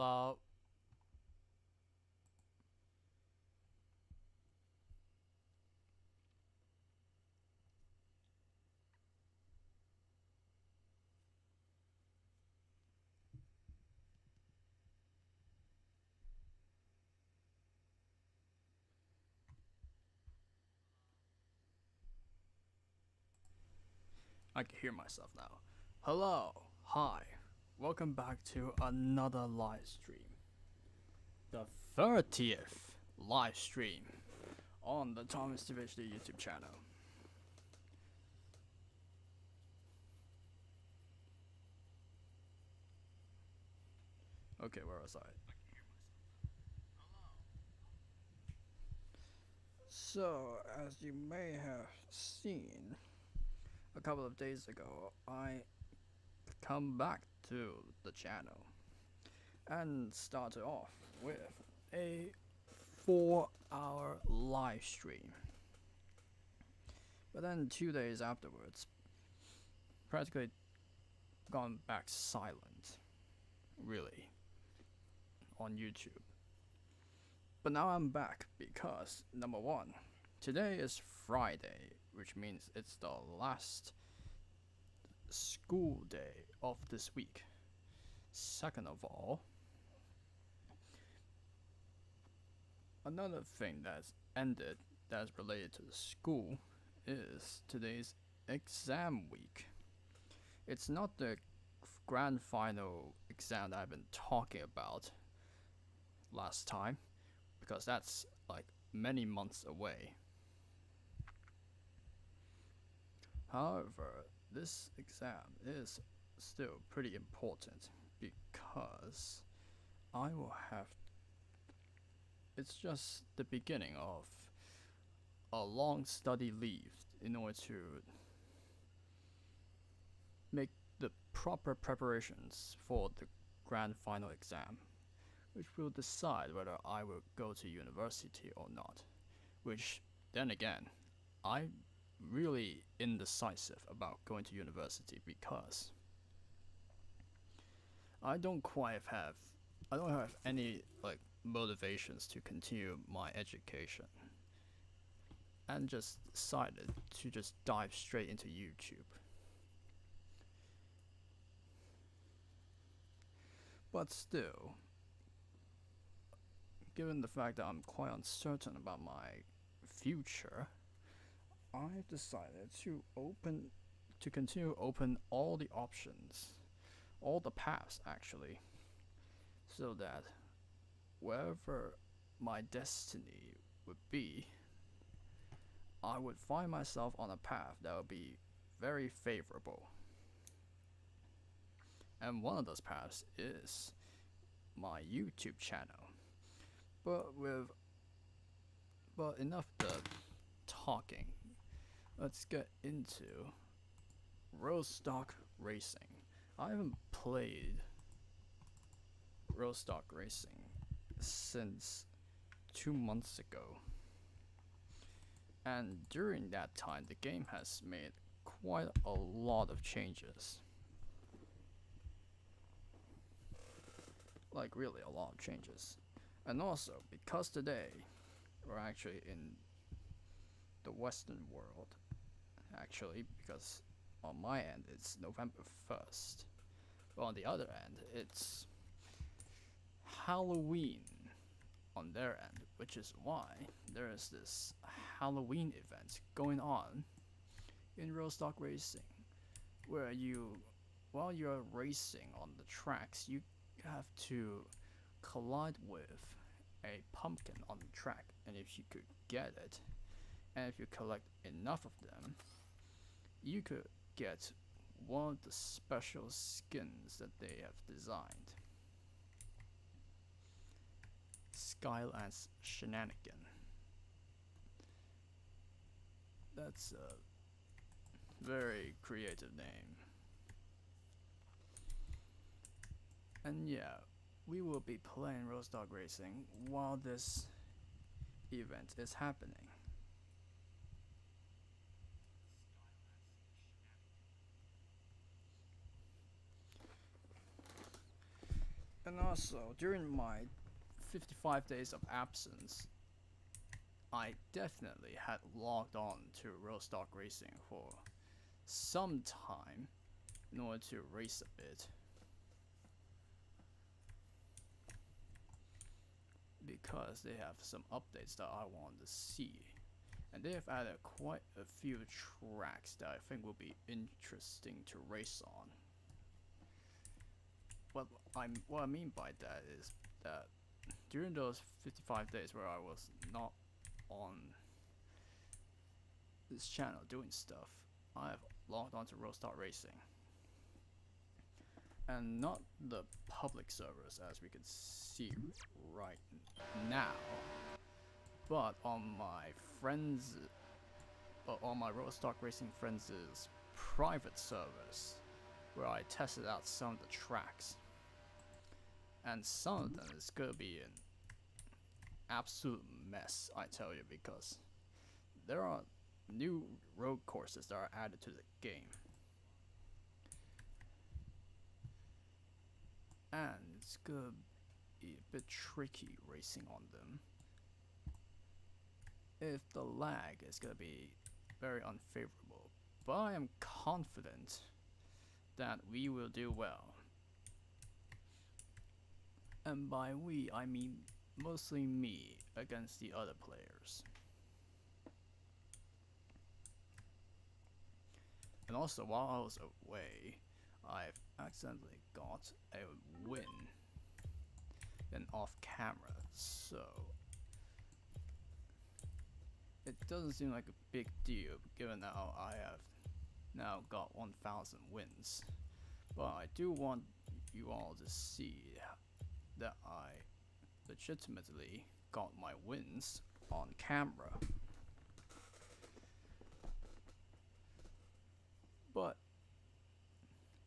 Hello. I can hear myself now. Hello. Hi. Welcome back to another live stream. The 30th live stream on the ThomasTubeHD YouTube channel. Okay, where was I? So, as you may have seen, a couple of days ago, I come back to the channel and started off with a 4-hour live stream. But then 2 days afterwards, practically gone back silent, really, on YouTube. But now I'm back because, number one, today is Friday, which means it's the last school day of this week. Second of all, another thing that's ended that's related to the school is today's exam week. It's not the grand final exam that I've been talking about last time, because that's like many months away. However, this exam is still pretty important because I will have. It's just the beginning of a long study leave in order to make the proper preparations for the grand final exam, which will decide whether I will go to university or not. Which, then again, I'm really indecisive about going to university because I don't have any like motivations to continue my education, and just decided to just dive straight into YouTube. But still, given the fact that I'm quite uncertain about my future, I've decided to continue open all the options, all the paths actually, so that wherever my destiny would be, I would find myself on a path that would be very favorable. And one of those paths is my YouTube channel. But enough the talking. Let's get into Rostock Racing. I haven't played Rostock Racing since 2 months ago. And during that time, the game has made quite a lot of changes. Like, really, a lot of changes. And also, because today we're actually in the Western world, actually, because on my end it's November 1st, but on the other end it's Halloween on their end, which is why there is this Halloween event going on in Rostock Racing, where while you're racing on the tracks, you have to collide with a pumpkin on the track, and if you could get it, and if you collect enough of them, you could get one of the special skins that they have designed. Skylands Shenanigan. That's a very creative name. And yeah, we will be playing Rostock Racing while this event is happening. And also, during my 55 days of absence, I definitely had logged on to Rostock Racing for some time in order to race a bit. Because they have some updates that I want to see. And they have added quite a few tracks that I think will be interesting to race on. What I mean by that is that during those 55 days where I was not on this channel doing stuff, I have logged on to Rostock Racing. And not the public servers as we can see right now, but on my Rostock Racing friends' private servers, where I tested out some of the tracks. And some of them is gonna be an absolute mess, I tell you, because there are new road courses that are added to the game. And it's gonna be a bit tricky racing on them if the lag is gonna be very unfavorable. But I am confident that we will do well. And by we, I mean mostly me against the other players. And also, while I was away, I've accidentally got a win then off camera, so it doesn't seem like a big deal given that I have now got 1,000 wins. But I do want you all to see that I legitimately got my wins on camera. But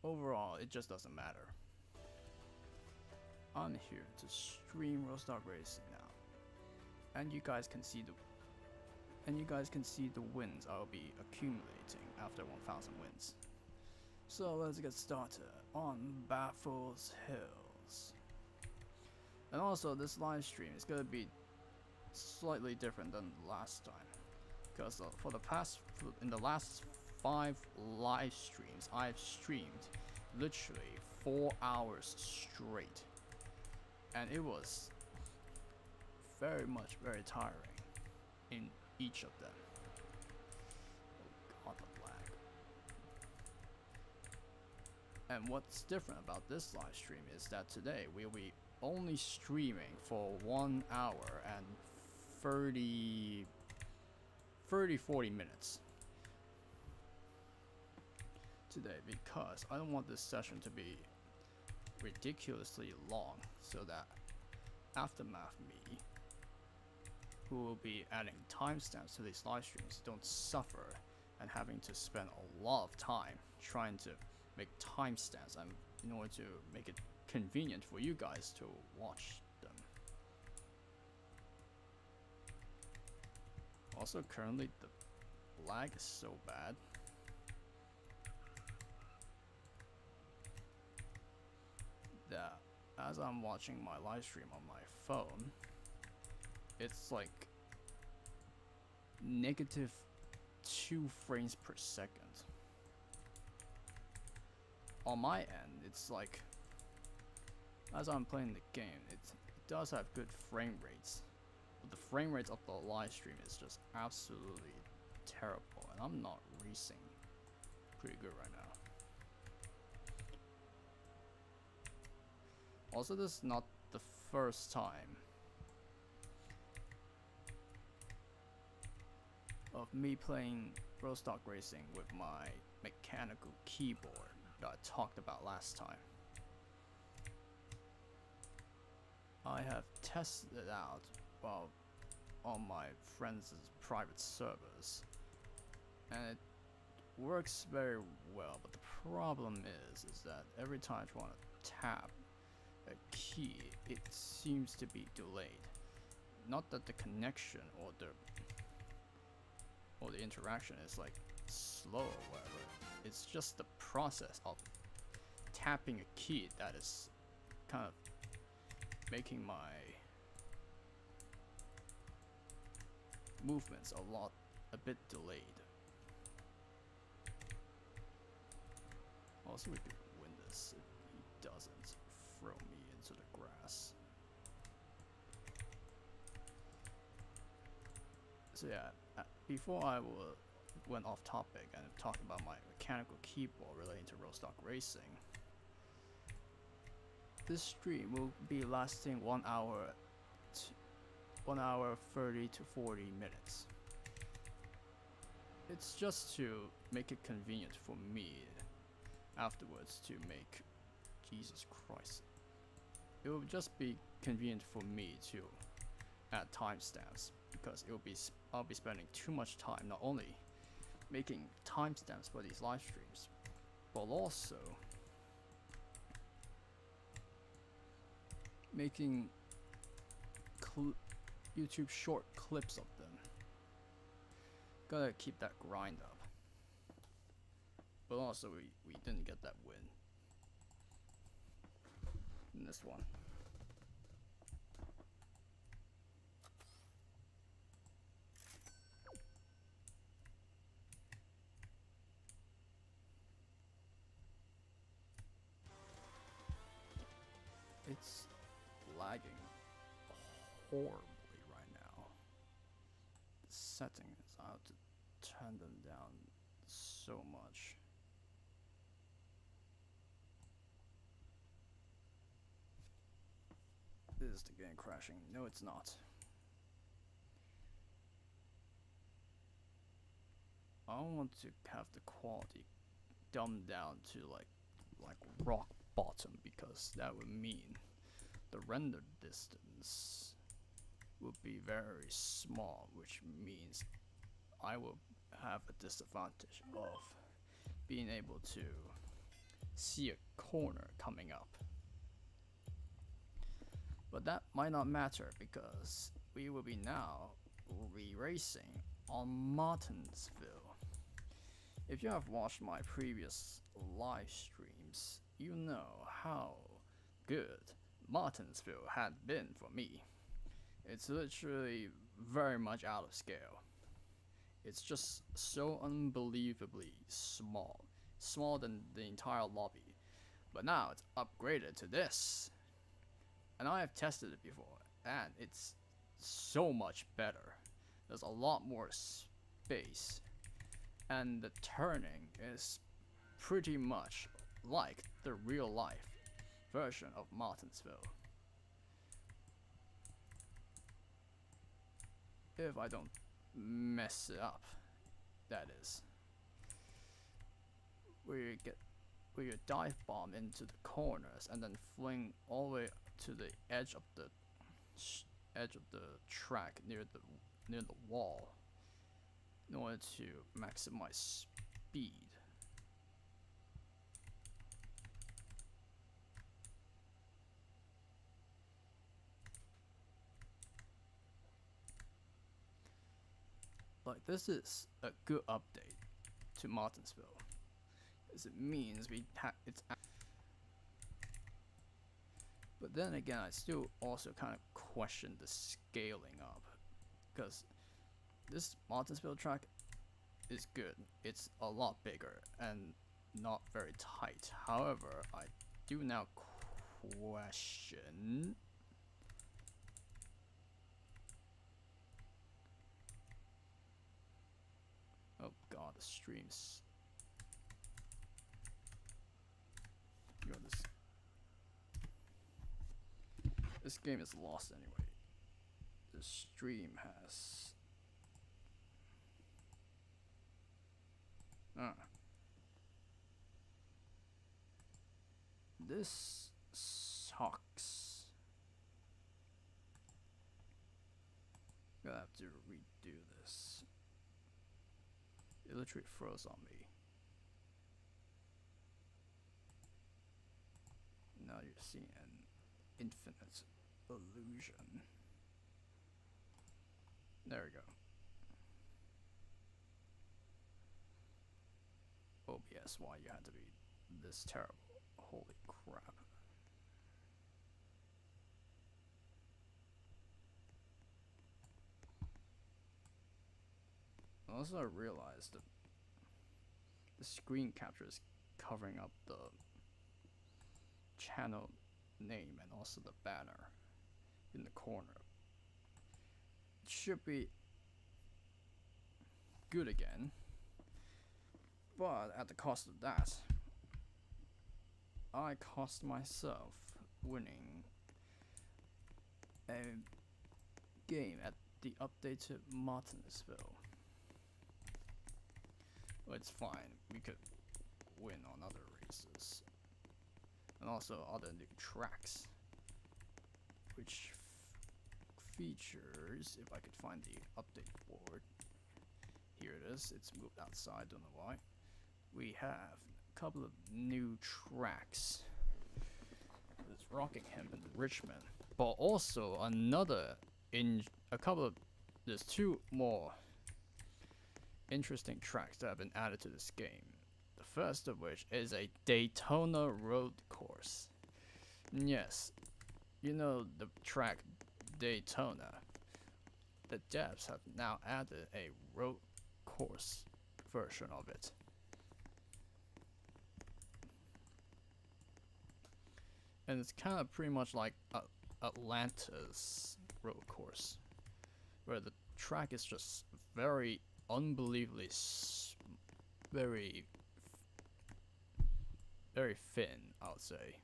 overall, it just doesn't matter. I'm here to stream Rostock Racing now, and you guys can see the wins I'll be accumulating after 1,000 wins. So let's get started on Baffles Hills. And also, this live stream is gonna be slightly different than last time, because in the last 5 live streams, I've streamed literally 4 hours straight, and it was very tiring in each of them. Oh god, the lag. And what's different about this live stream is that today we'll be only streaming for 1 hour and 40 minutes today, because I don't want this session to be ridiculously long, so that Aftermath me, who will be adding timestamps to these live streams, don't suffer and having to spend a lot of time trying to make timestamps and in order to make it convenient for you guys to watch them. Also, currently the lag is so bad that as I'm watching my live stream on my phone, it's like -2 frames per second. On my end, it's like, as I'm playing the game, it does have good frame rates, but the frame rates of the live stream is just absolutely terrible, and I'm not racing pretty good right now. Also, this is not the first time of me playing Rostock Racing with my mechanical keyboard that I talked about last time. I have tested it out while on my friends' private servers, and it works very well, but the problem is that every time I want to tap a key, it seems to be delayed. Not that the connection or the interaction is like slow or whatever, it's just the process of tapping a key that is kind of making my movements a bit delayed. Also, we could win this if he doesn't throw me into the grass. So yeah, before I went off topic and talked about my mechanical keyboard relating to Rostock Racing, this stream will be lasting 1 hour, 1 hour 30 to 40 minutes. It's just to make it convenient for me afterwards to make, Jesus Christ. It will just be convenient for me to add timestamps because I'll be spending too much time not only making timestamps for these live streams, but also making YouTube short clips of them. Gotta keep that grind up. But also we didn't get that win in this one. It's lagging horribly right now. The settings, I have to turn them down so much. Is the game crashing? No, it's not. I want to have the quality dumbed down to like rock bottom, because that would mean the render distance will be very small, which means I will have a disadvantage of being able to see a corner coming up. But that might not matter because we will be now racing on Martinsville. If you have watched my previous live streams, you know how good Martinsville had been for me. It's literally very much out of scale. It's just so unbelievably small. Smaller than the entire lobby. But now it's upgraded to this. And I have tested it before, and it's so much better. There's a lot more space, and the turning is pretty much like the real life version of Martinsville. If I don't mess it up, that is. Where you dive bomb into the corners and then fling all the way to the edge of the track near the wall in order to maximize speed. Like, this is a good update to Martinsville, because it means but then again, I still also kind of question the scaling up, because this Martinsville track is good. It's a lot bigger and not very tight. However, I do now question oh god, the streams. Yo, this game is lost anyway. The stream has this sucks. Gonna have to redo this. It literally froze on me. Now you're seeing an infinite illusion. There we go. OBS, why you had to be this terrible? Holy crap. Also, I realized that the screen capture is covering up the channel name and also the banner in the corner. It should be good again, but at the cost of that, I cost myself winning a game at the updated Martinsville. Well, it's fine, we could win on other races and also other new tracks, which features, if I could find the update board, here it is, it's moved outside, don't know why. We have a couple of new tracks. There's Rockingham and Richmond, but also there's two more interesting tracks that have been added to this game. The first of which is a Daytona road course. Yes, you know the track Daytona. The devs have now added a road course version of it. And it's kind of pretty much like Atlanta's road course, where the track is just very unbelievably very thin, I would say.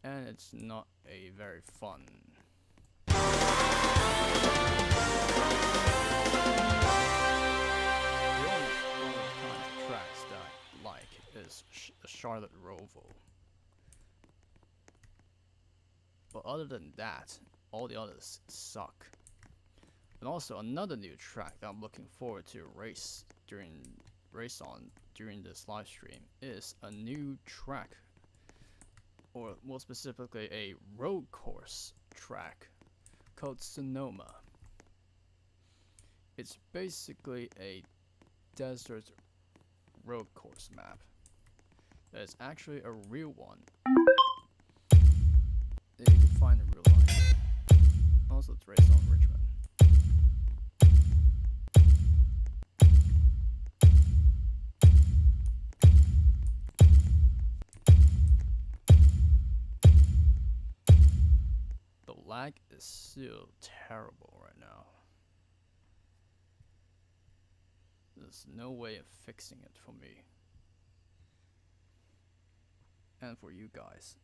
And it's not a very fun. The only kinds of tracks that I like is the Charlotte Roval. But other than that, all the others suck. And also another new track that I'm looking forward to race on during this live stream is a new track, or more specifically a road course track called Sonoma. It's basically a desert road course map that is actually a real one that you can find in real life. Also, let's race on Richmond. The lag is still terrible right now. There's no way of fixing it for me. And for you guys.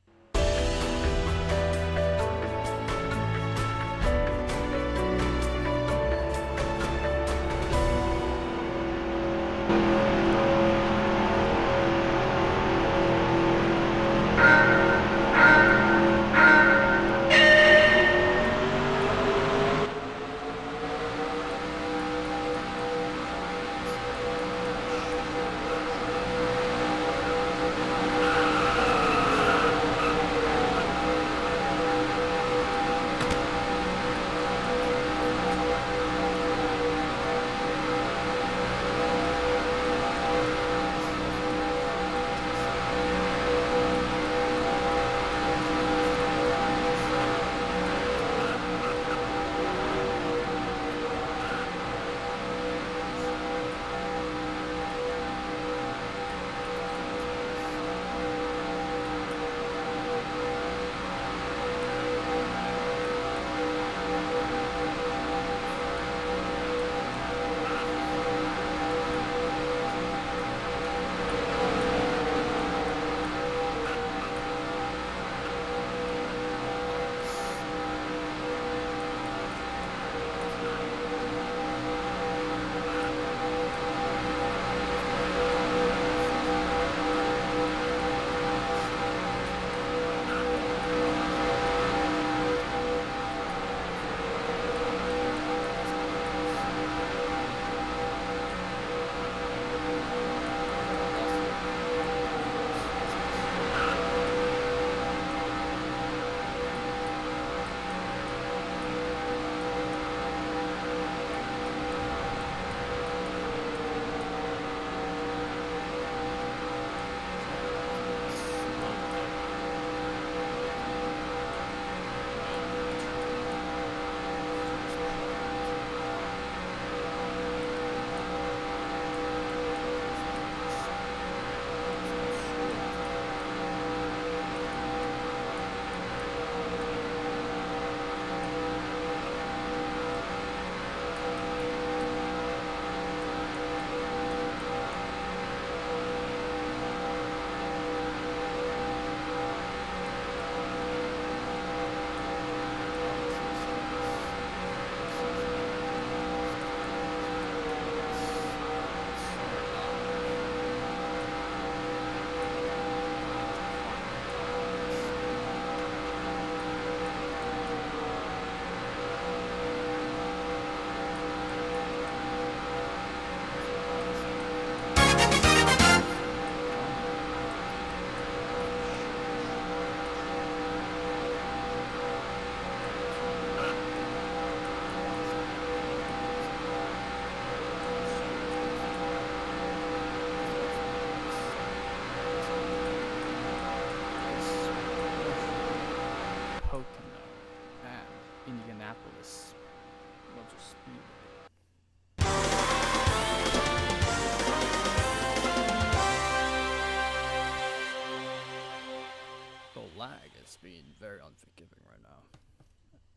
lag is being very unforgiving right now.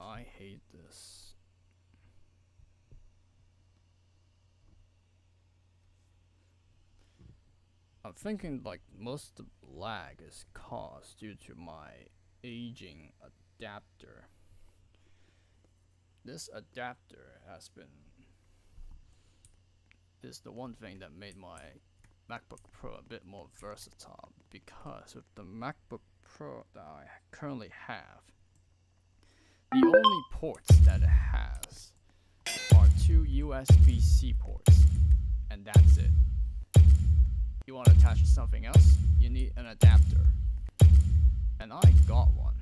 I hate this. I'm thinking like most of the lag is caused due to my aging adapter. This adapter is the one thing that made my MacBook Pro a bit more versatile, because with the MacBook Pro that I currently have, the only ports that it has are 2 USB-C ports, and that's it. You want to attach to something else, you need an adapter, and I got one.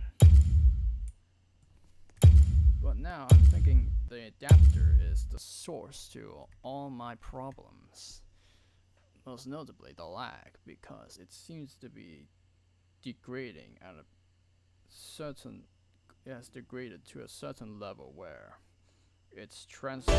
But now I'm thinking the adapter is the source to all my problems. Most notably the lag, because it seems to be degrading at a certain, it has degraded to a certain level where it's transferring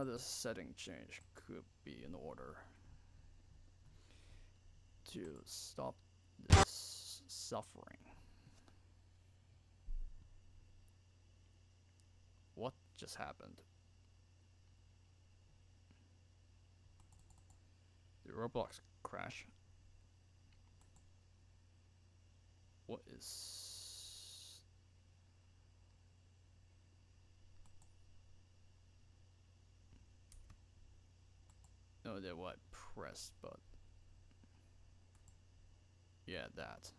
another setting change could be in order to stop this suffering. What just happened? Did Roblox crash? What is... No, no idea what I pressed, but yeah, that.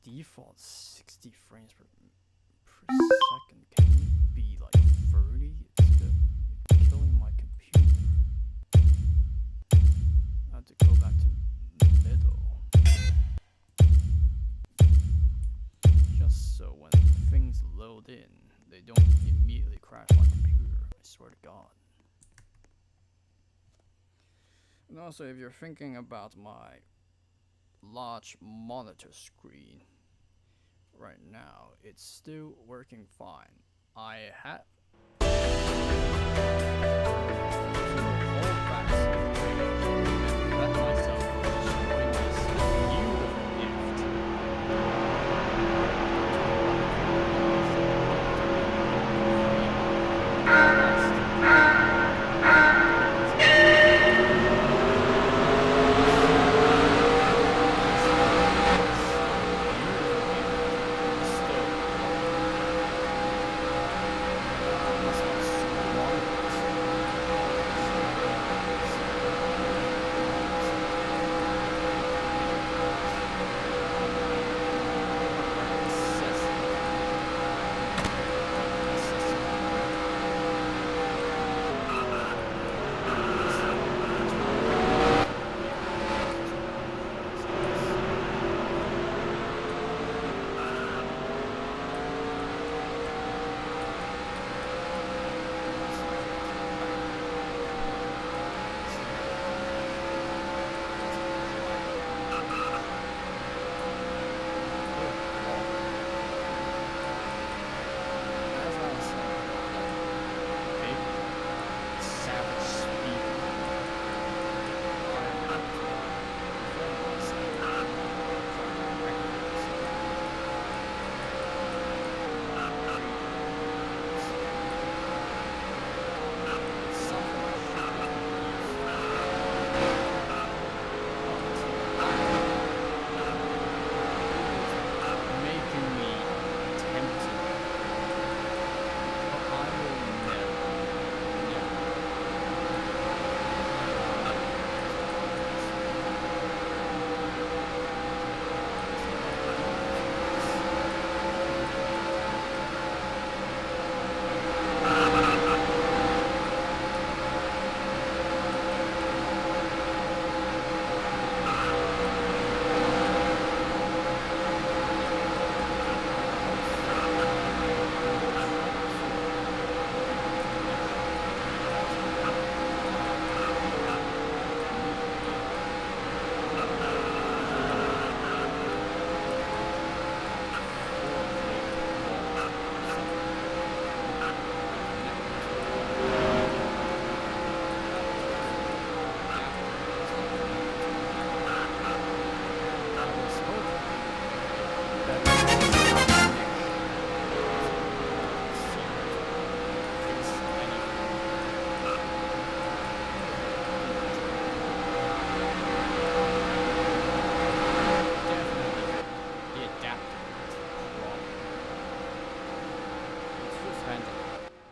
Default 60 frames per second. Can it be like 30? It's killing my computer. I have to go back to middle. Just so when things load in, they don't immediately crash my computer. I swear to God. And also, if you're thinking about my large monitor screen, right now it's still working fine. I have let myself enjoy this beautiful gift.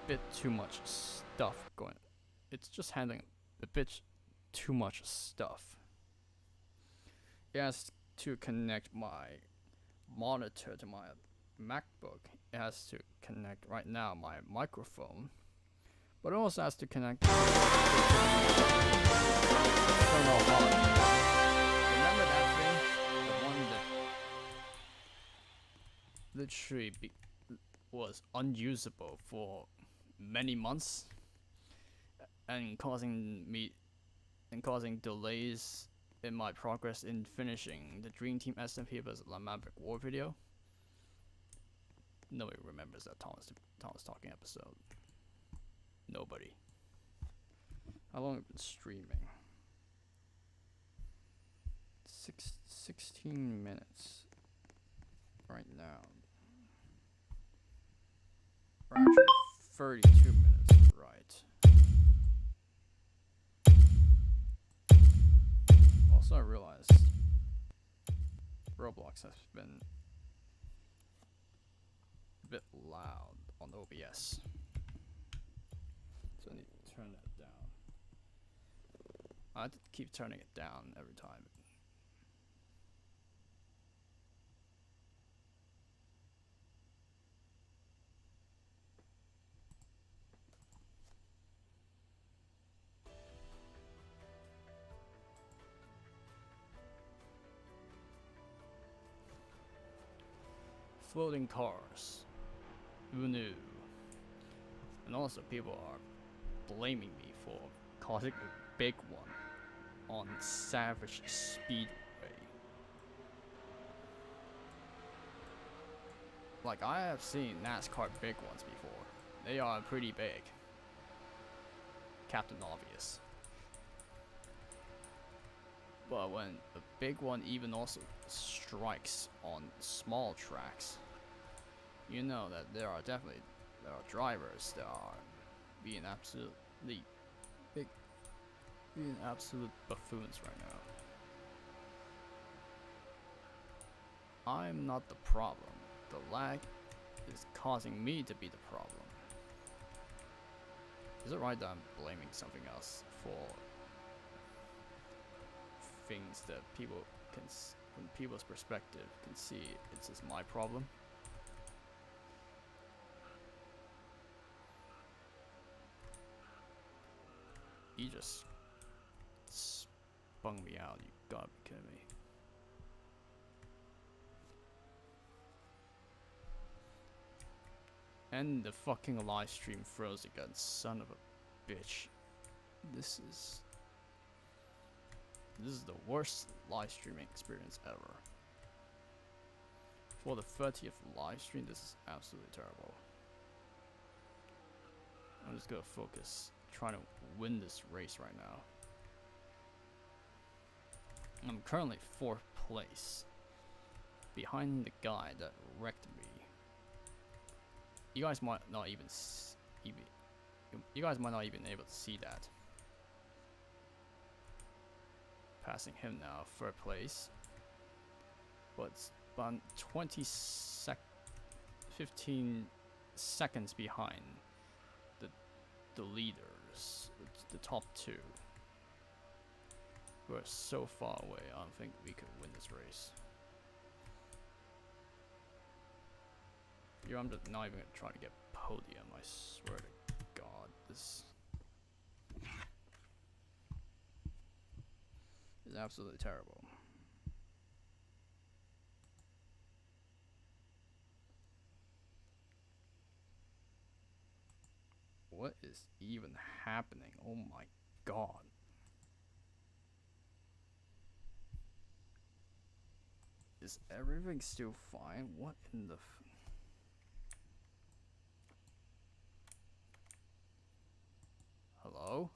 Bit too much stuff going. It's just handling a bit too much stuff. It has to connect my monitor to my MacBook. It has to connect right now my microphone, but it also has to connect external hard. Remember that thing? The one that literally was unusable for many months and causing delays in my progress in finishing the Dream Team SMP vs. Lambic War video. Nobody remembers that Thomas talking episode. Nobody. How long have I been streaming? 16 minutes right now. Or actually 32 minutes, right. Also, I realized Roblox has been a bit loud on OBS, so I need to turn that down. I have to keep turning it down every time. Floating cars. Who knew? And also people are blaming me for causing a big one on Savage Speedway. Like, I have seen NASCAR big ones before. They are pretty big. Captain Obvious. But when a big one even also strikes on small tracks, you know that there are drivers that are being absolutely being absolute buffoons right now. I'm not the problem. The lag is causing me to be the problem. Is it right that I'm blaming something else for things that people can, from people's perspective, can see it's just my problem? You just spun me out, you gotta be kidding me. And the fucking live stream froze again, son of a bitch. This is the worst live streaming experience ever. For the 30th live stream, this is absolutely terrible. I'm just gonna focus, trying to win this race right now. I'm currently 4th place, behind the guy that wrecked me. You guys might not even able to see that. Passing him now, 3rd place, but about 15 seconds behind the leaders, the top 2. We're so far away. I don't think we could win this race. I'm just not even trying to get podium. I swear to God, this is absolutely terrible. What is even happening? Oh my God. Is everything still fine? What in the Hello?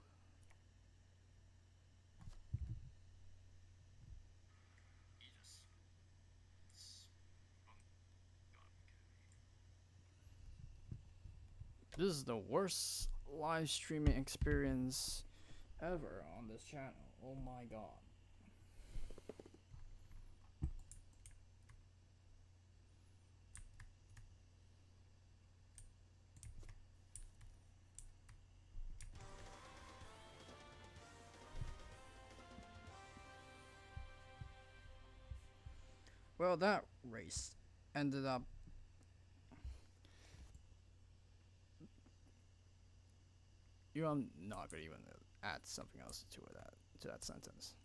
This is the worst live streaming experience ever on this channel. Oh my God. Well, that race ended up I'm not gonna even add something else to that sentence.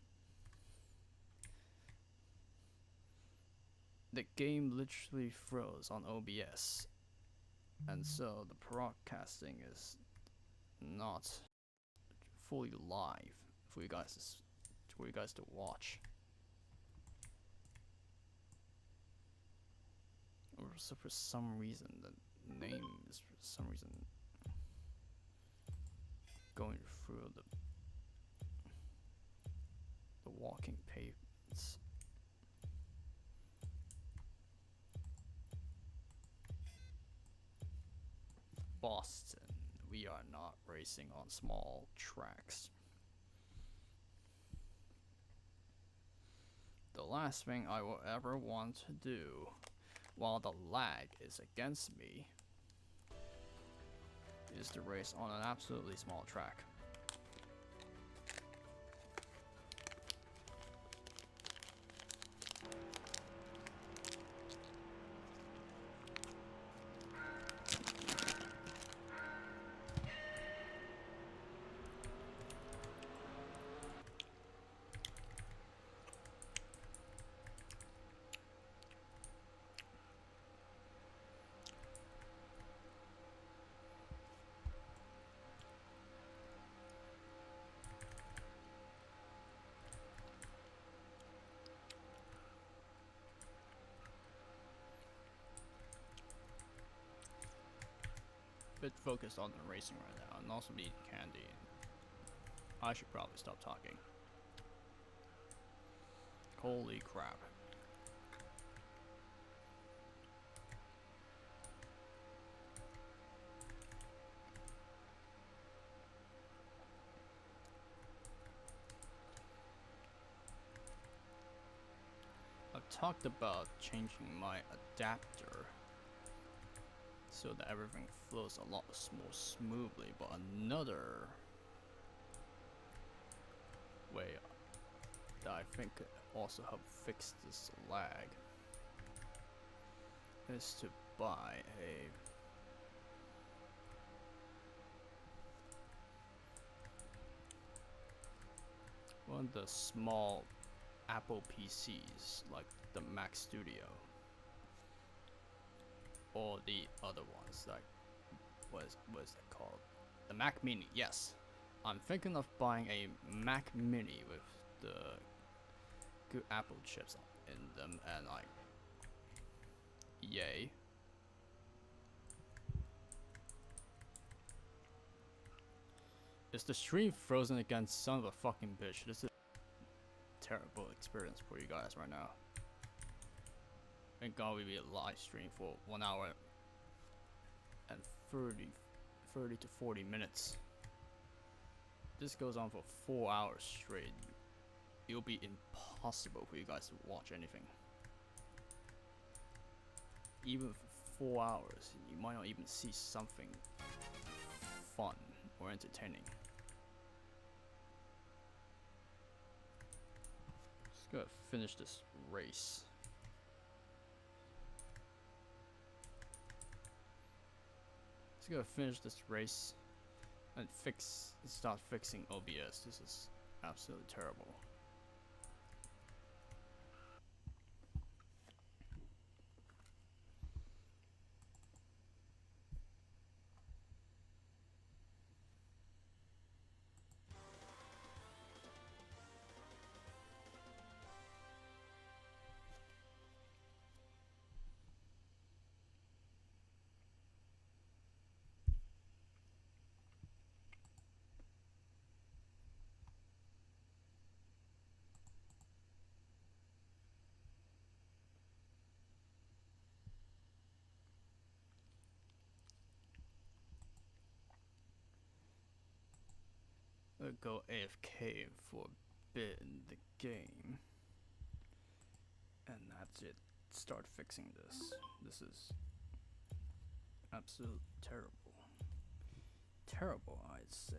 The game literally froze on OBS, and so the broadcasting is not fully live for you guys to watch. So for some reason, the name is for some reason going through the walking pavements. Boston, we are not racing on small tracks. The last thing I will ever want to do while the lag is against me is to race on an absolutely small track. bit focused on the racing right now, and also eating candy. I should probably stop talking. Holy crap. I've talked about changing my adapter so that everything flows a lot more smoothly, but another way that I think could also help fix this lag is to buy one of the small Apple PCs like the Mac Studio or the other ones like what is it called? The Mac Mini. Yes, I'm thinking of buying a Mac Mini with the good Apple chips in them, and like, yay. Is the stream frozen again? Son of a fucking bitch. This is a terrible experience for you guys right now. Thank God we be a live stream for 1 hour and 30 to 40 minutes. This goes on for 4 hours straight. It'll be impossible for you guys to watch anything. Even for 4 hours, you might not even see something fun or entertaining. Just gotta finish this race. Just gotta finish this race and start fixing OBS. This is absolutely terrible. I'll go AFK for a bit in the game, and that's it. Start fixing this. This is absolutely terrible. Terrible, I'd say.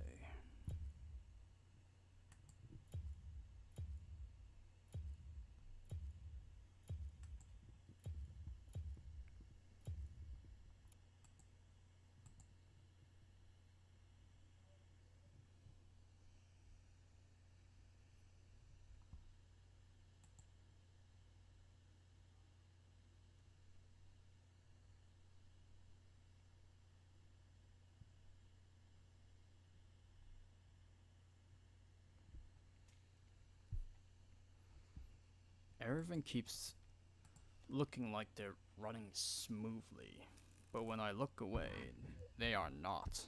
Everything keeps looking like they're running smoothly, but when I look away, they are not.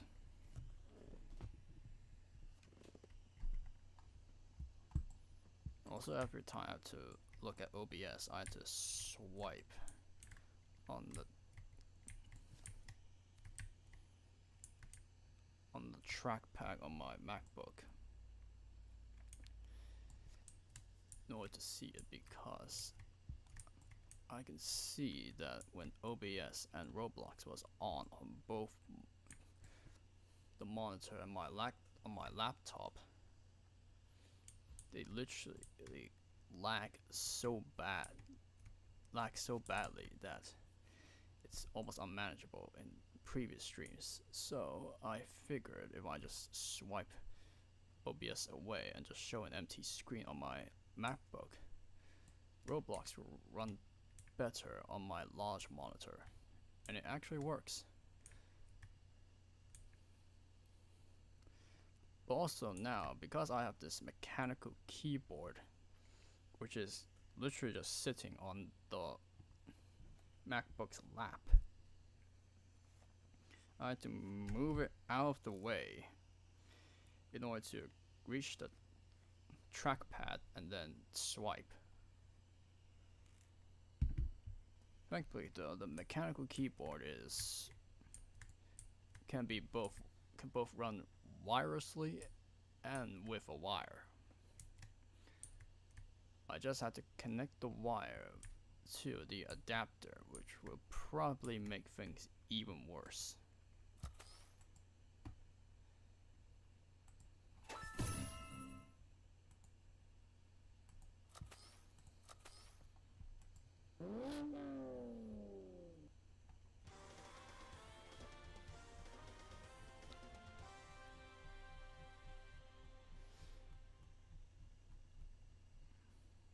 Also, every time I have to look at OBS, I have to swipe on the trackpad on my MacBook in order to see it, because I can see that when OBS and Roblox was on both the monitor and my laptop, they literally lag so badly that it's almost unmanageable in previous streams. So I figured if I just swipe OBS away and just show an empty screen on my MacBook, Roblox will run better on my large monitor, and it actually works. But also now, because I have this mechanical keyboard, which is literally just sitting on the MacBook's lap, I had to move it out of the way in order to reach the trackpad and then swipe. Thankfully though, the mechanical keyboard can both run wirelessly and with a wire. I just had to connect the wire to the adapter, which will probably make things even worse.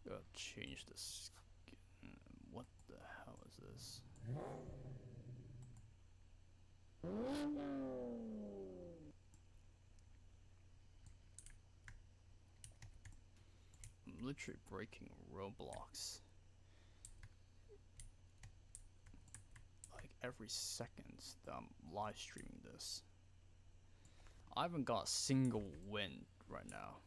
Gotta change the skin. What the hell is this? I'm literally breaking Roblox. Like every second that I'm live streaming this. I haven't got a single win right now.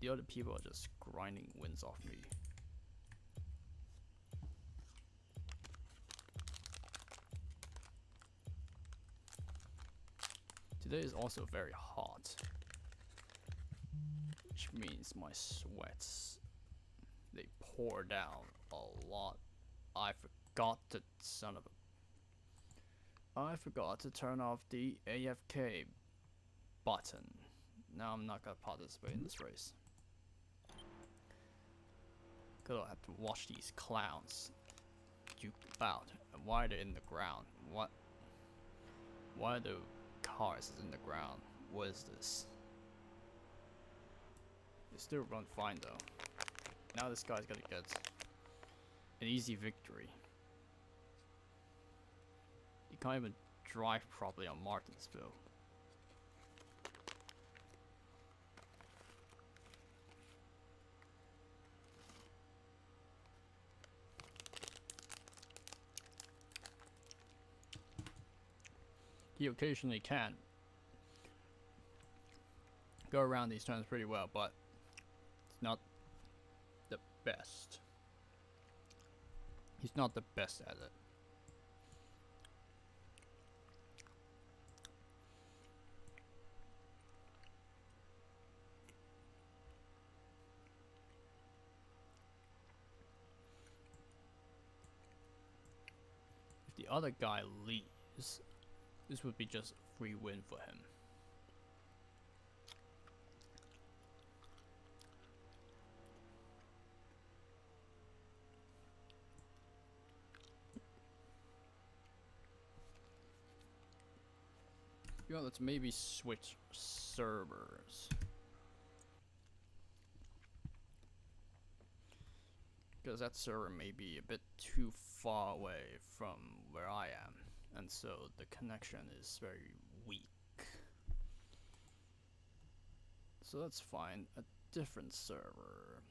The other people are just grinding wins off me. Today is also very hot, which means my sweats, they pour down a lot. I forgot to turn off the AFK button. Now I'm not gonna participate in this race. Cause I'll have to watch these clowns duke about. And why they're in the ground? What? Why are the cars in the ground? What is this? They still run fine though. Now this guy's gonna get an easy victory. You can't even drive properly on Martinsville. He occasionally can go around these turns pretty well, but it's not the best. He's not the best at it. If the other guy leaves, this would be just a free win for him. You know, let's maybe switch servers. Because that server may be a bit too far away from where I am. And so the connection is very weak. So let's find a different server.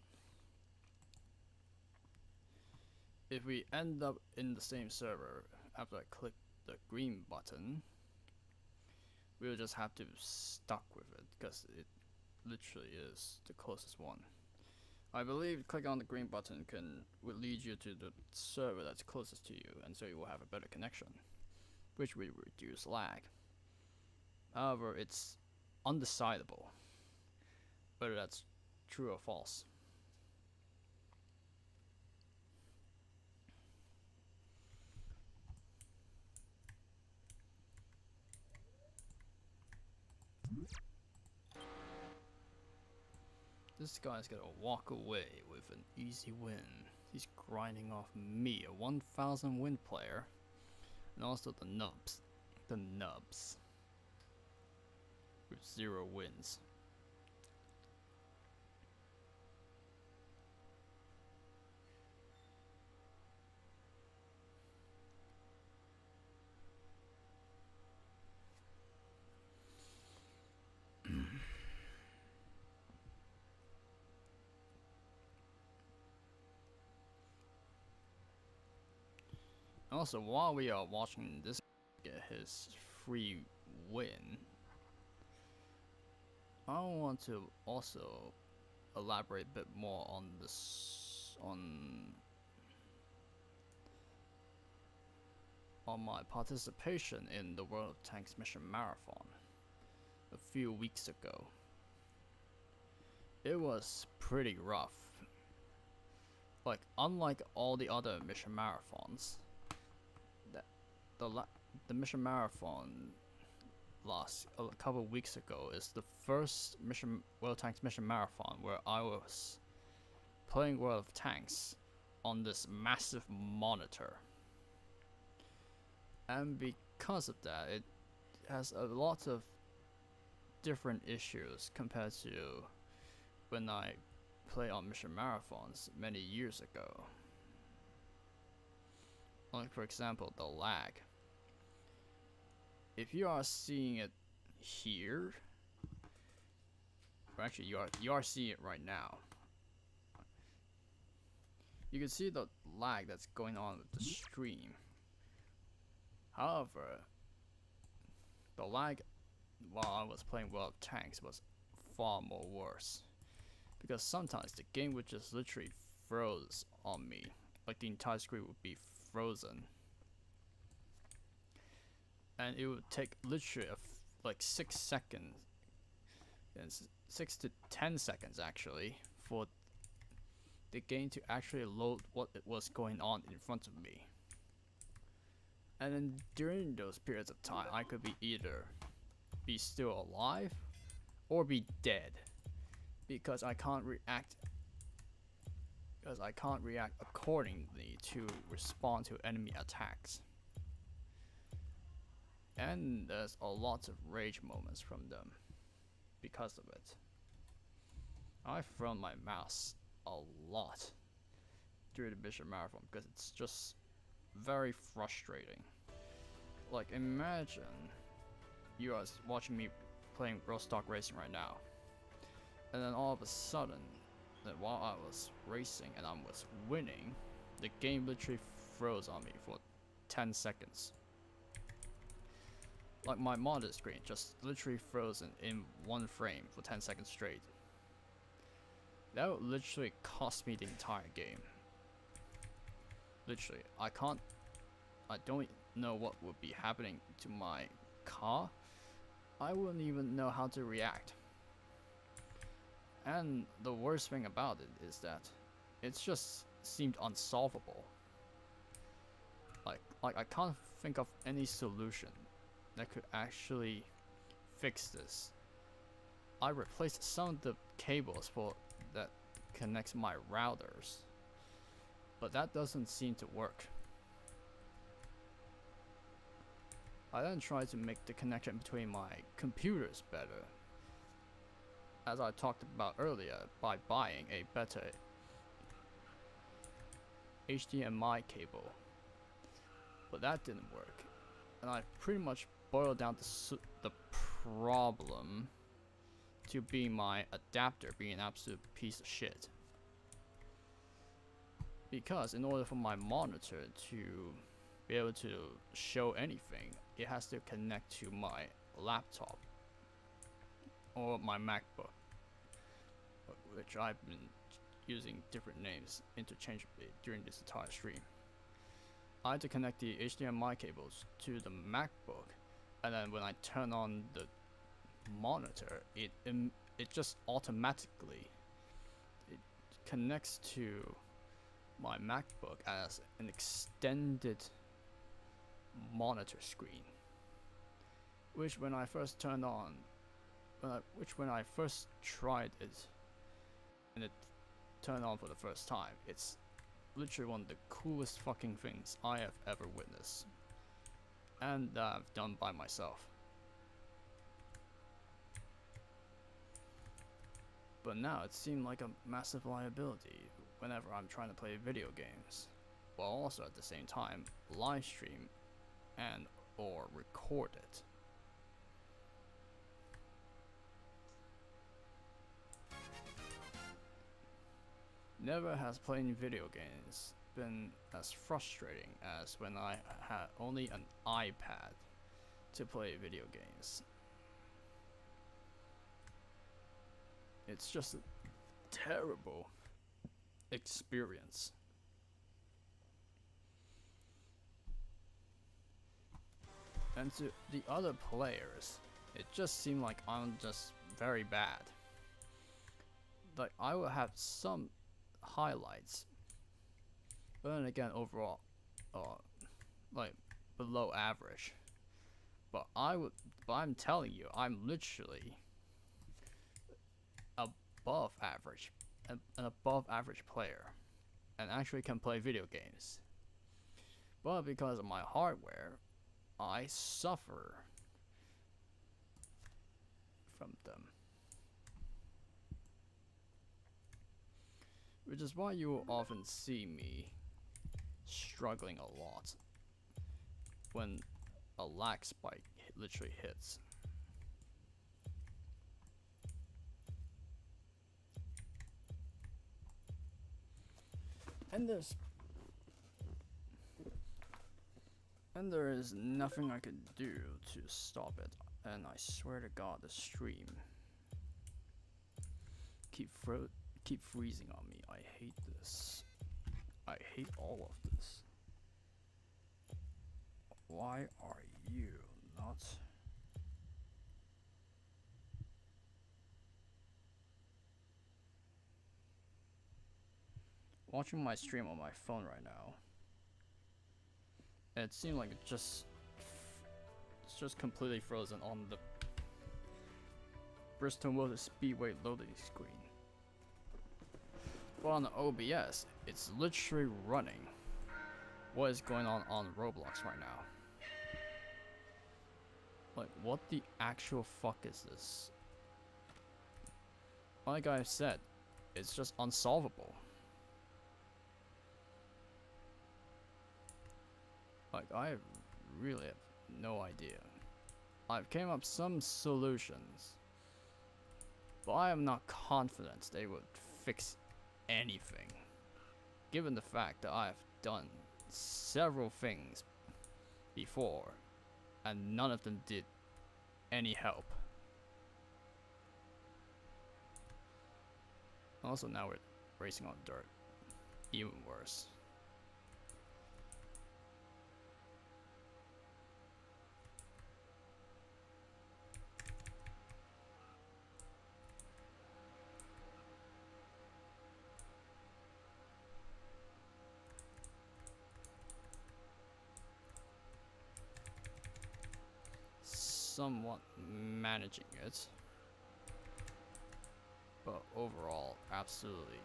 If we end up in the same server after I click the green button, we'll just have to stuck with it because it literally is the closest one. I believe clicking on the green button will lead you to the server that's closest to you, and so you will have a better connection, which will reduce lag. However, it's undecidable whether that's true or false. This guy's gonna walk away with an easy win. He's grinding off me, a 1000 win player, and also the nubs. The nubs. With 0 wins. Also, while we are watching this get his free win, I want to also elaborate a bit more on this on my participation in the World of Tanks Mission Marathon a few weeks ago. It was pretty rough. Like, unlike all the other mission marathons, the mission marathon last a couple of weeks ago is the first World Tanks Mission Marathon where I was playing World of Tanks on this massive monitor. And because of that, it has a lot of different issues compared to when I played on mission marathons many years ago. Like, for example, the lag. If you are seeing it here, or actually you are seeing it right now, you can see the lag that's going on with the stream. However, the lag while I was playing World of Tanks was far more worse, because sometimes the game would just literally froze on me, like the entire screen would be frozen, and it would take literally like 6 seconds, and 6 to 10 seconds actually, for the game to actually load what it was going on in front of me. And then during those periods of time, I could be either be still alive or be dead, because I can't react accordingly to respond to enemy attacks. And there's a lot of rage moments from them because of it. I've thrown my mouse a lot during the mission marathon because it's just very frustrating. Like, imagine you are watching me playing Rostock racing right now, and then all of a sudden, that while I was racing and I was winning, the game literally froze on me for 10 seconds. Like, my monitor screen just literally frozen in one frame for 10 seconds straight. That would literally cost me the entire game. Literally, I don't know what would be happening to my car. I wouldn't even know how to react. And the worst thing about it is that it just seemed unsolvable. Like I can't think of any solution that could actually fix this. I replaced some of the cables that connects my routers, but that doesn't seem to work. I then tried to make the connection between my computers better, as I talked about earlier, by buying a better HDMI cable, but that didn't work, and I pretty much boiled down the problem to being my adapter being an absolute piece of shit. Because in order for my monitor to be able to show anything, it has to connect to my laptop or my MacBook, which I've been using different names interchangeably during this entire stream. I had to connect the HDMI cables to the MacBook, and then when I turn on the monitor, it just automatically connects to my MacBook as an extended monitor screen, which when I first turned on, when I first tried it and it turned on for the first time, it's literally one of the coolest fucking things I have ever witnessed, and that I've done by myself. But now it seemed like a massive liability whenever I'm trying to play video games, while also at the same time live stream and or record it. Never has playing video games been as frustrating as when I had only an iPad to play video games. It's just a terrible experience. And to the other players, it just seemed like I'm just very bad. Like I will have some highlights, but then again, overall, like below average. But I'm telling you, I'm literally above average, an above average player, and actually can play video games. But because of my hardware, I suffer from them. Which is why you will often see me struggling a lot when a lag spike literally hits. And there is nothing I can do to stop it. And I swear to God, the stream keep freezing on me. I hate this. I hate all of this. Why are you not? Watching my stream on my phone right now. And it seemed like it's just completely frozen on the Bristol Motor Speedway loading screen. But on the OBS, it's literally running. What is going on Roblox right now? Like, what the actual fuck is this? Like I said, it's just unsolvable. Like, I really have no idea. I've came up some solutions, but I am not confident they would fix anything, given the fact that I've done several things before, and none of them did any help. Also, now we're racing on dirt. Even worse. Somewhat managing it, but overall absolutely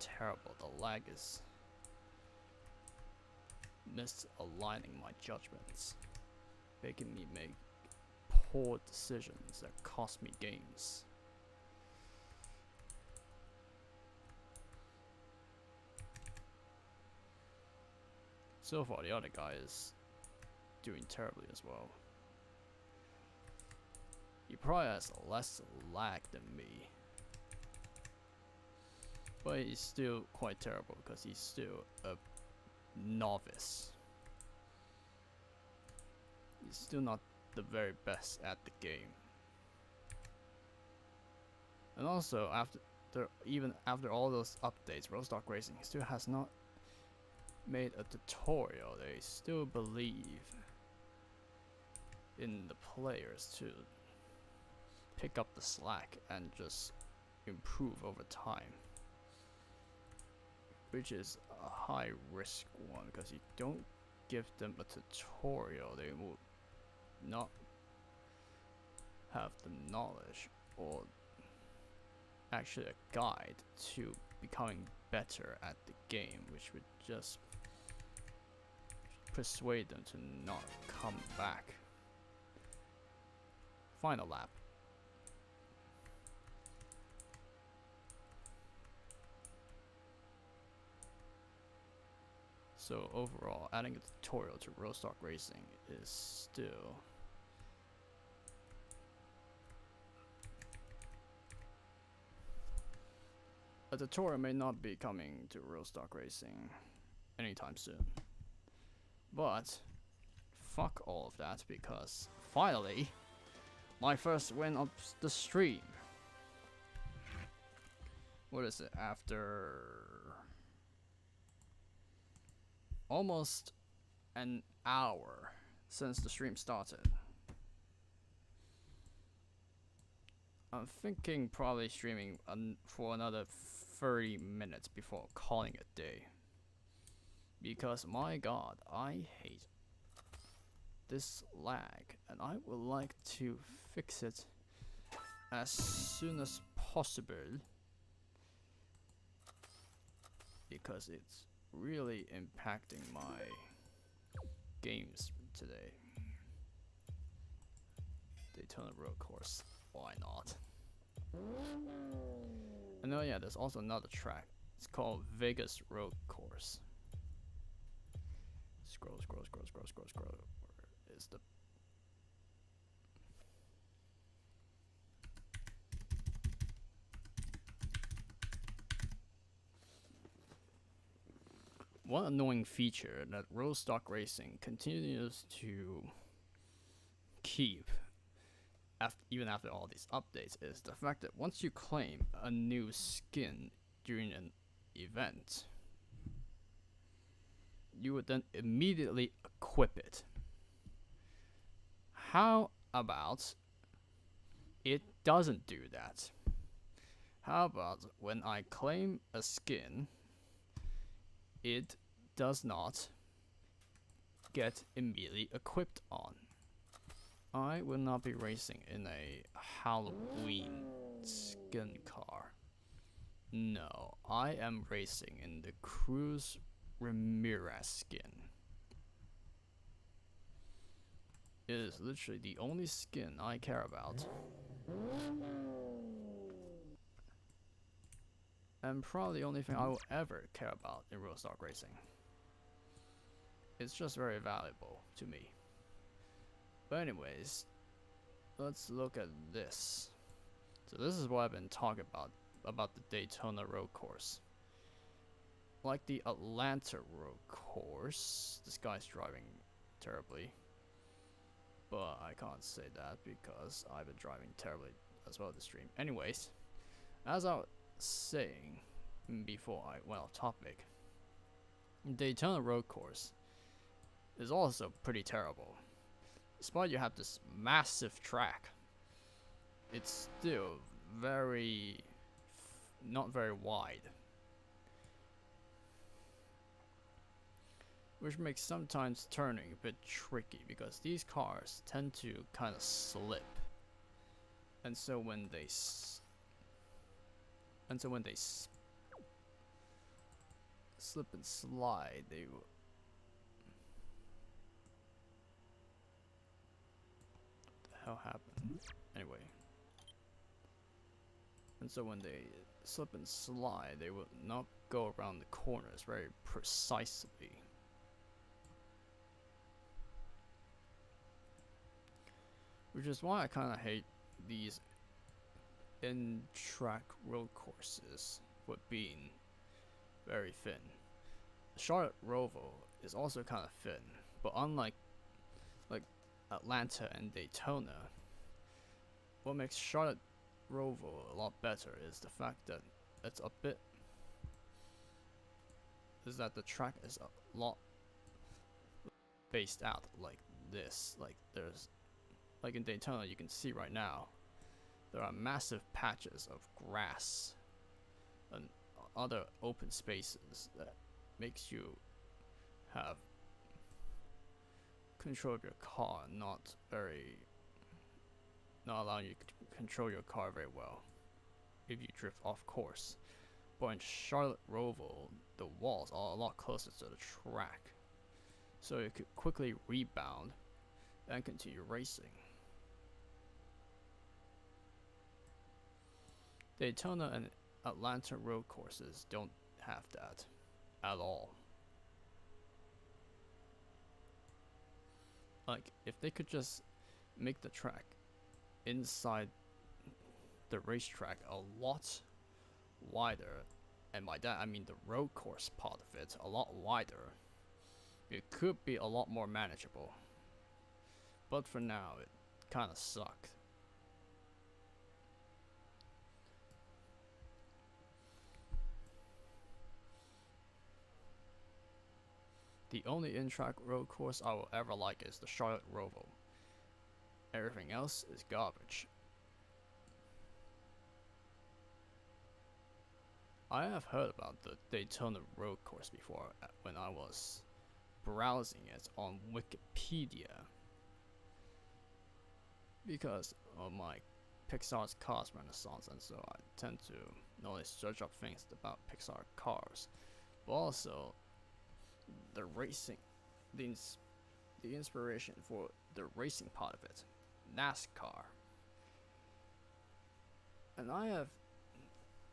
terrible. The lag is misaligning my judgments, making me make poor decisions that cost me games. So far the other guy is doing terribly as well. He probably has less lag than me, but he's still quite terrible because he's still a novice. He's still not the very best at the game. And also, even after all those updates, Rostock Racing still has not made a tutorial. They still believe in the players to pick up the slack and just improve over time, which is a high risk one, because you don't give them a tutorial, they will not have the knowledge or actually a guide to becoming better at the game, which would just persuade them to not come back. Final lap. So overall, adding a tutorial to Rostock Racing is still a tutorial may not be coming to Rostock Racing anytime soon. But fuck all of that, because finally my first win of the stream. What is it? After almost an hour since the stream started. I'm thinking probably streaming for another 30 minutes before calling it a day. Because my god, I hate this lag, and I would like to fix it as soon as possible, because it's really impacting my games today. Daytona Road Course, why not? And oh yeah, there's also another track. It's called Vegas Road Course. Scroll. Where is the... One annoying feature that Rostock Racing continues to keep even after all these updates is the fact that once you claim a new skin during an event, you would then immediately equip it. How about it doesn't do that? How about when I claim a skin, it does not get immediately equipped on? I will not be racing in a Halloween skin car. No, I am racing in the Cruz Ramirez skin. It is literally the only skin I care about. And probably the only thing I will ever care about in Rostock Racing. It's just very valuable to me. But anyways, let's look at this. So this is what I've been talking about the Daytona Road Course. Like the Atlanta Road Course, this guy's driving terribly. But I can't say that because I've been driving terribly as well this stream. Anyways, as I was saying before I went off topic, Daytona Road Course is also pretty terrible. Despite you have this massive track, it's still not very wide, which makes sometimes turning a bit tricky because these cars tend to kind of slip, and so when they slip and slide, they will... hell happened? Anyway. And so when they slip and slide, they will not go around the corners very precisely. Which is why I kind of hate these in-track road courses with being very thin. Charlotte Roval is also kind of thin, but unlike Atlanta and Daytona, what makes Charlotte Roval a lot better is the fact that the track is a lot spaced out like this. Like in Daytona, you can see right now there are massive patches of grass and other open spaces that makes you have control of your car, not allowing you to control your car very well if you drift off course. But in Charlotte Roval, the walls are a lot closer to the track, so you could quickly rebound and continue racing. Daytona and Atlanta road courses don't have that at all. Like, if they could just make the track inside the racetrack a lot wider, and by that I mean the road course part of it, a lot wider. It could be a lot more manageable. But for now, it kinda sucked. The only in-track road course I will ever like is the Charlotte Roval. Everything else is garbage. I have heard about the Daytona road course before when I was browsing it on Wikipedia. Because of my Pixar's Cars Renaissance, and so I tend to not only search up things about Pixar cars, but also the racing, the inspiration for the racing part of it, NASCAR. And I have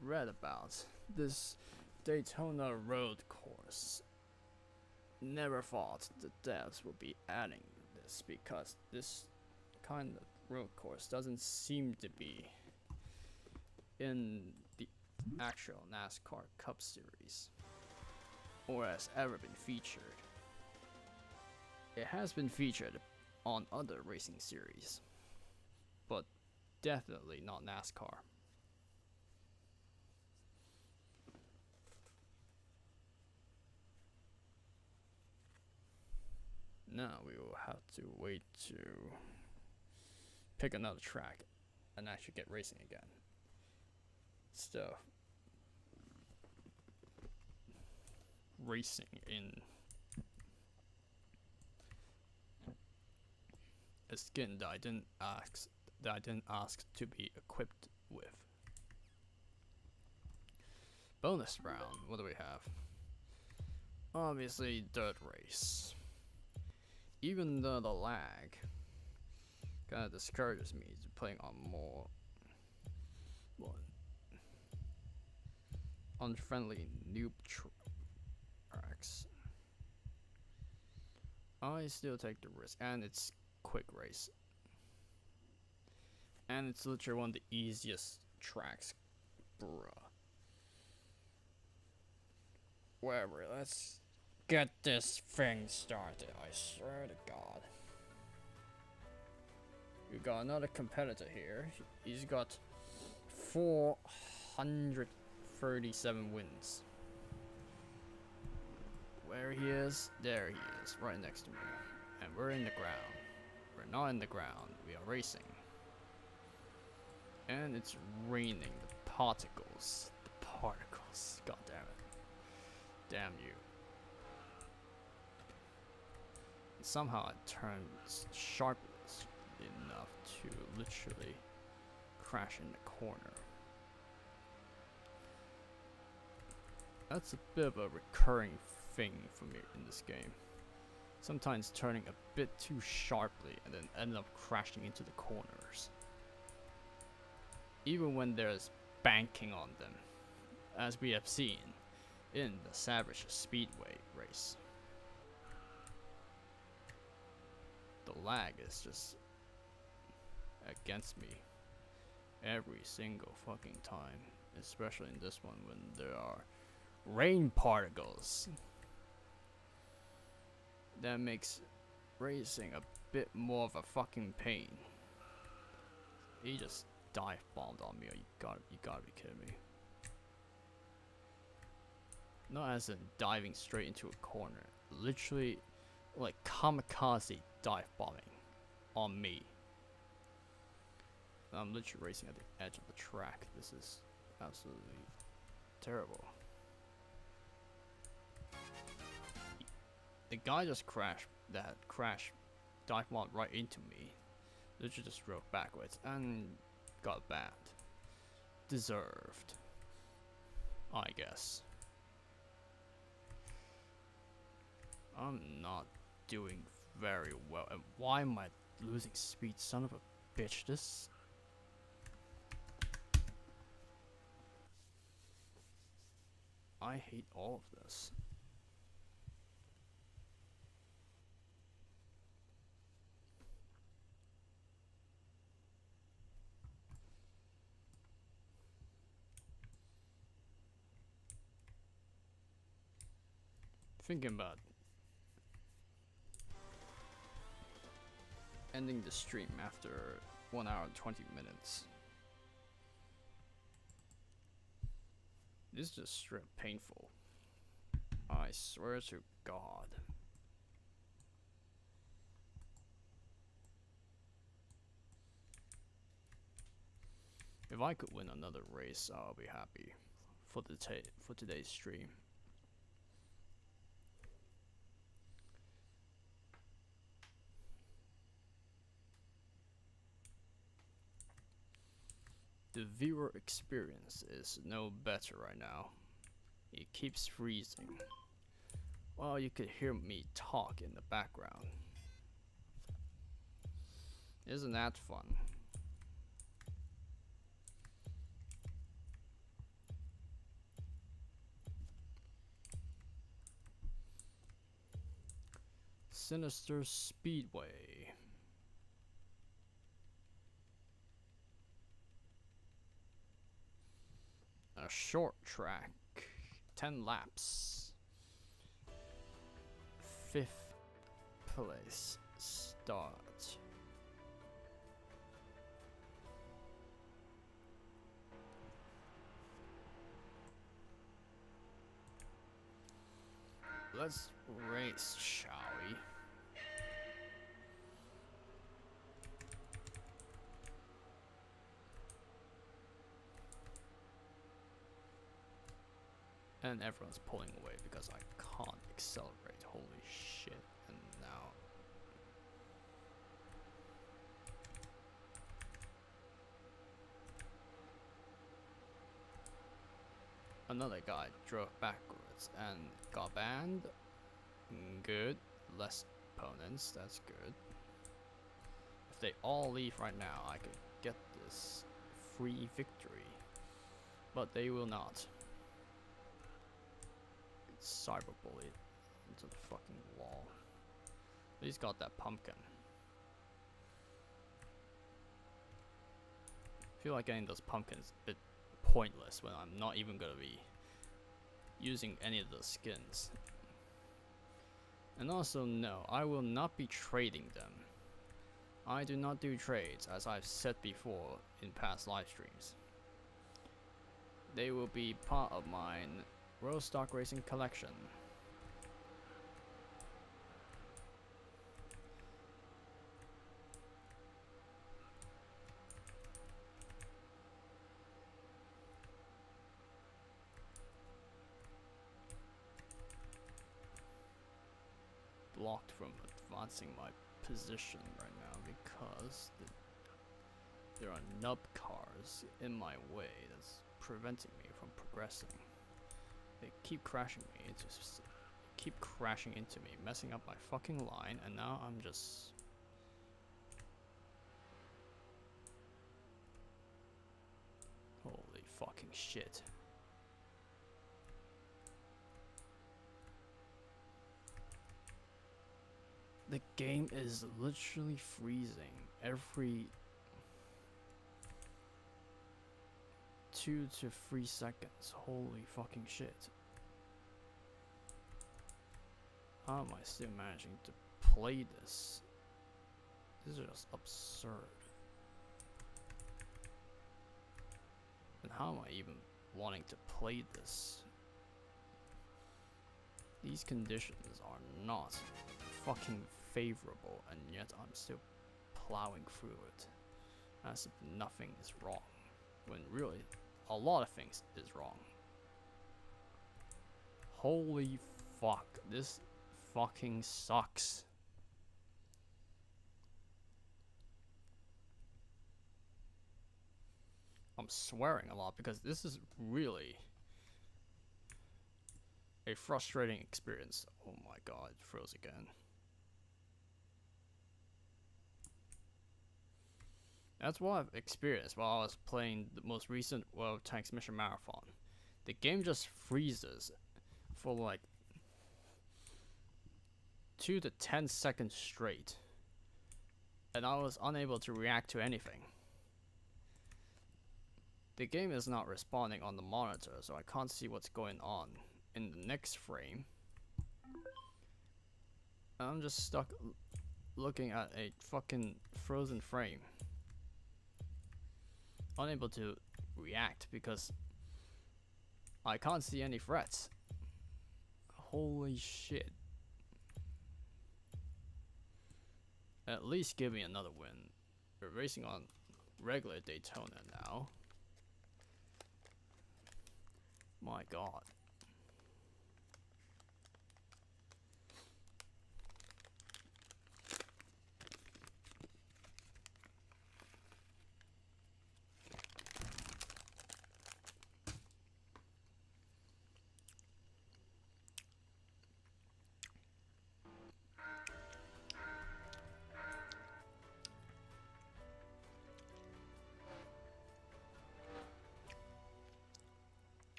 read about this Daytona road course. Never thought the devs would be adding this, because this kind of road course doesn't seem to be in the actual NASCAR Cup Series or has ever been featured. It has been featured on other racing series, but definitely not NASCAR. Now we will have to wait to pick another track and actually get racing again. So, racing in a skin that I didn't ask to be equipped with. Bonus round, what do we have? Obviously, dirt race. Even though the lag kind of discourages me to playing on more unfriendly noob tracks, I still take the risk, and it's quick race, and it's literally one of the easiest tracks, bruh. Whatever, let's get this thing started, I swear to God. We got another competitor here. He's got 437 wins. Where he is? There he is, right next to me. And we're in the ground. We're not in the ground, we are racing. And it's raining the particles. The particles, god damn it. Damn you. And somehow I turned sharp enough to literally crash in the corner. That's a bit of a recurring thing for me in this game. Sometimes turning a bit too sharply and then end up crashing into the corners. Even when there's banking on them, as we have seen in the Savage Speedway race. The lag is just against me every single fucking time, especially in this one when there are rain particles. That makes racing a bit more of a fucking pain. He just dive bombed on me. You gotta be kidding me. Not as in diving straight into a corner, literally like kamikaze dive bombing on me. I'm literally racing at the edge of the track. This is absolutely terrible. The guy just crashed. That crash dive bombed right into me. Literally just drove backwards and got banned. Deserved, I guess. I'm not doing very well. And why am I losing speed? Son of a bitch. This. I hate all of this. thinking about ending the stream after 1 hour and 20 minutes. This is just straight painful. I swear to God. If I could win another race, I'll be happy for today's stream. The viewer experience is no better right now. It keeps freezing. Well, you could hear me talk in the background. Isn't that fun? Sinister Speedway. A short track, 10 laps. 5th place start. Let's race, shall we? And everyone's pulling away because I can't accelerate. Holy shit. And now another guy drove backwards and got banned. Good. Less opponents, that's good. If they all leave right now, I could get this free victory. But they will not. Cyberbully into the fucking wall. He's got that pumpkin. I feel like getting those pumpkins a bit pointless when I'm not even gonna be using any of those skins. And also, no, I will not be trading them. I do not do trades, as I've said before in past live streams. They will be part of mine Rostock Racing collection. Blocked from advancing my position right now because there are nub cars in my way that's preventing me from progressing. They keep crashing into me, messing up my fucking line, and now I'm just holy fucking shit. The game is literally freezing every 2 to 3 seconds. Holy fucking shit. How am I still managing to play this? This is just absurd. And how am I even wanting to play this? These conditions are not fucking favorable, and yet I'm still plowing through it as if nothing is wrong, when really a lot of things is wrong. Holy fuck, this fucking sucks. I'm swearing a lot because this is really a frustrating experience. Oh my god, it froze again. That's what I've experienced while I was playing the most recent World of Tanks Mission Marathon. The game just freezes for like 2 to 10 seconds straight, and I was unable to react to anything. The game is not responding on the monitor, so I can't see what's going on in the next frame. I'm just stuck looking at a fucking frozen frame. Unable to react because I can't see any threats. Holy shit. At least give me another win. We're racing on regular Daytona now. My god.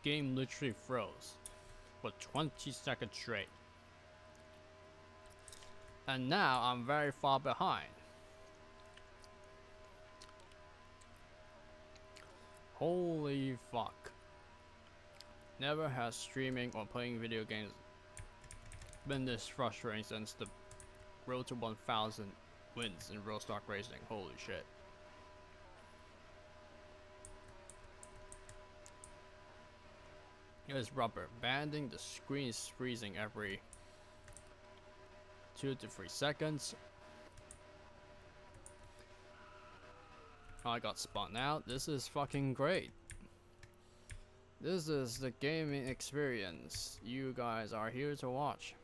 The game literally froze for 20 seconds straight. And now I'm very far behind. Holy fuck. Never has streaming or playing video games been this frustrating since the Road to 1000 wins in Rostock Racing. Holy shit. Here's rubber banding. The screen is freezing every 2 to 3 seconds. I got spun out. This is fucking great. This is the gaming experience you guys are here to watch.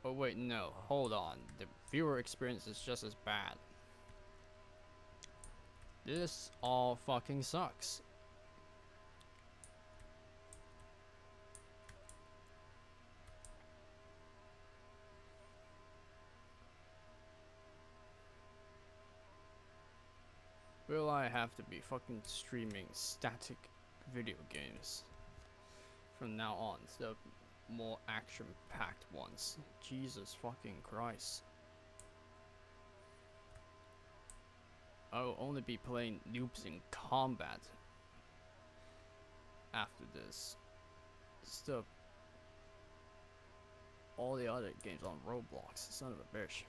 Oh wait, no, hold on. The viewer experience is just as bad. This all fucking sucks. Will I have to be fucking streaming static video games from now on instead of more action-packed ones? Jesus fucking Christ. I'll only be playing noobs in combat after this. Instead of all the other games on Roblox, son of a bitch.